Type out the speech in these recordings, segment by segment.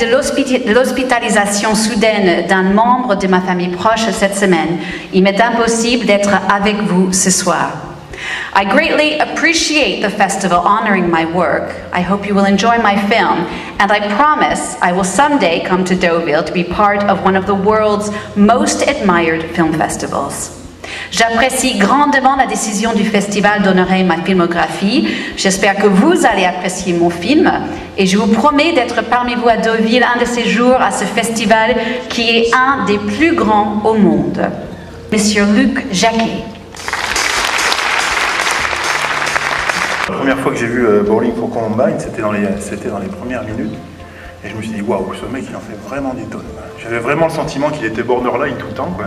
de l'hospitalisation soudaine d'un membre de ma famille proche cette semaine, il m'est impossible d'être avec vous ce soir. I greatly appreciate the festival honoring my work. I hope you will enjoy my film, and I promise I will someday come to Deauville to be part of one of the world's most admired film festivals. J'apprécie grandement la décision du festival d'honorer ma filmographie. J'espère que vous allez apprécier mon film et je vous promets d'être parmi vous à Deauville un de ces jours à ce festival qui est un des plus grands au monde. Monsieur Luc Jacquet. La première fois que j'ai vu Bowling for Columbine, c'était dans les premières minutes. Et je me suis dit, waouh, ce mec, il en fait vraiment des tonnes. J'avais vraiment le sentiment qu'il était borderline tout le temps, quoi.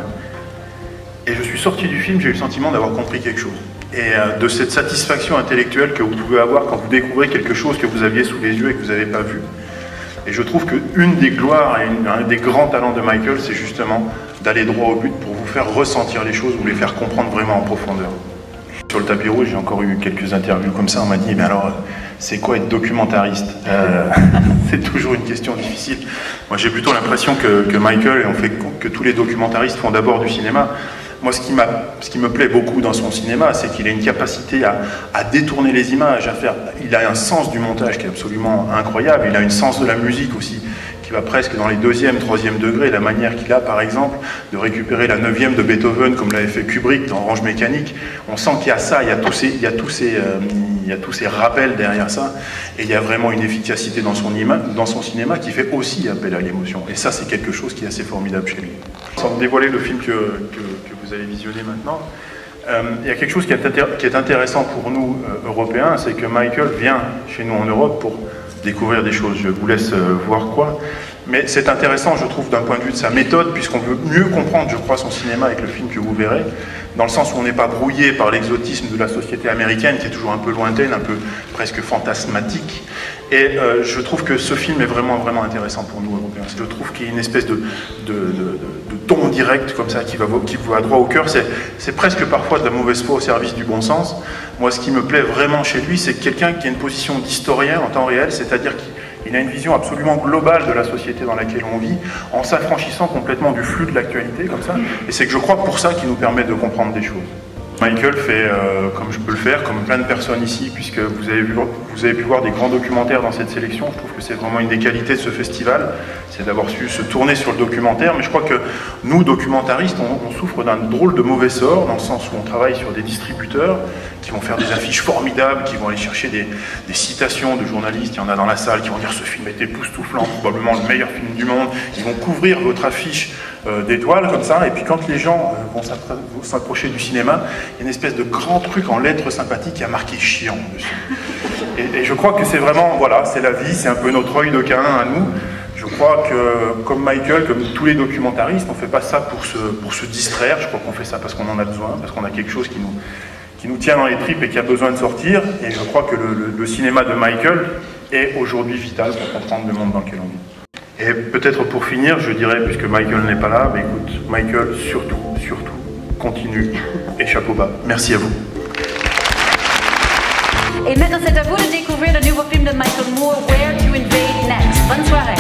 Et je suis sorti du film, j'ai eu le sentiment d'avoir compris quelque chose. Et de cette satisfaction intellectuelle que vous pouvez avoir quand vous découvrez quelque chose que vous aviez sous les yeux et que vous n'avez pas vu. Et je trouve qu'une des gloires et un des grands talents de Michael, c'est justement d'aller droit au but pour vous faire ressentir les choses, vous les faire comprendre vraiment en profondeur. Sur le tapis rouge, j'ai encore eu quelques interviews comme ça, on m'a dit, mais alors, c'est quoi être documentariste? C'est toujours une question difficile. Moi, j'ai plutôt l'impression que Michael, que tous les documentaristes font d'abord du cinéma. Moi, ce qui me plaît beaucoup dans son cinéma, c'est qu'il a une capacité à détourner les images, il a un sens du montage qui est absolument incroyable, il a un sens de la musique aussi, qui va presque dans les 2e, 3e degrés, la manière qu'il a par exemple de récupérer la 9e de Beethoven comme l'avait fait Kubrick dans Orange Mécanique. On sent qu'il y a ça, il y a tous ces rappels derrière ça, et il y a vraiment une efficacité dans son cinéma qui fait aussi appel à l'émotion. Et ça, c'est quelque chose qui est assez formidable chez lui. Sans vous dévoiler le film que vous allez visionner maintenant, il y a quelque chose qui est intéressant pour nous, Européens, c'est que Michael vient chez nous en Europe pour découvrir des choses. Je vous laisse voir quoi. Mais c'est intéressant, je trouve, d'un point de vue de sa méthode, puisqu'on veut mieux comprendre, je crois, son cinéma avec le film que vous verrez, dans le sens où on n'est pas brouillé par l'exotisme de la société américaine, qui est toujours un peu lointaine, un peu presque fantasmatique. Et je trouve que ce film est vraiment, vraiment intéressant pour nous, Européens. Je trouve qu'il y a une espèce de ton direct, comme ça, qui vous va droit au cœur. C'est presque parfois de la mauvaise foi au service du bon sens. Moi, ce qui me plaît vraiment chez lui, c'est quelqu'un qui a une position d'historien en temps réel, c'est-à-dire qu'il a une vision absolument globale de la société dans laquelle on vit, en s'affranchissant complètement du flux de l'actualité, comme ça. Et c'est que je crois pour ça qu'il nous permet de comprendre des choses. Michael fait, comme je peux le faire, comme plein de personnes ici, puisque vous avez pu voir des grands documentaires dans cette sélection. Je trouve que c'est vraiment une des qualités de ce festival, c'est d'avoir su se tourner sur le documentaire. Mais je crois que nous, documentaristes, on souffre d'un drôle de mauvais sort, dans le sens où on travaille sur des distributeurs qui vont faire des affiches formidables, qui vont aller chercher des citations de journalistes, il y en a dans la salle, qui vont dire « ce film est époustouflant, probablement le meilleur film du monde ». Ils vont couvrir votre affiche d'étoiles comme ça, et puis quand les gens vont s'approcher du cinéma, il y a une espèce de grand truc en lettres sympathiques qui a marqué « chiant » dessus. Et je crois que c'est vraiment, voilà, c'est la vie, c'est un peu notre œil de Caïn à nous. Je crois que, comme Michael, comme tous les documentaristes, on ne fait pas ça pour se distraire, je crois qu'on fait ça parce qu'on en a besoin, parce qu'on a quelque chose qui nous tient dans les tripes et qui a besoin de sortir, et je crois que le cinéma de Michael est aujourd'hui vital pour comprendre le monde dans lequel on vit. Et peut-être pour finir, je dirais, puisque Michael n'est pas là, mais écoute, Michael, surtout, continue, et chapeau bas. Merci à vous. Et maintenant, c'est à vous de découvrir le nouveau film de Michael Moore, Where to Invade Next. Bonne soirée.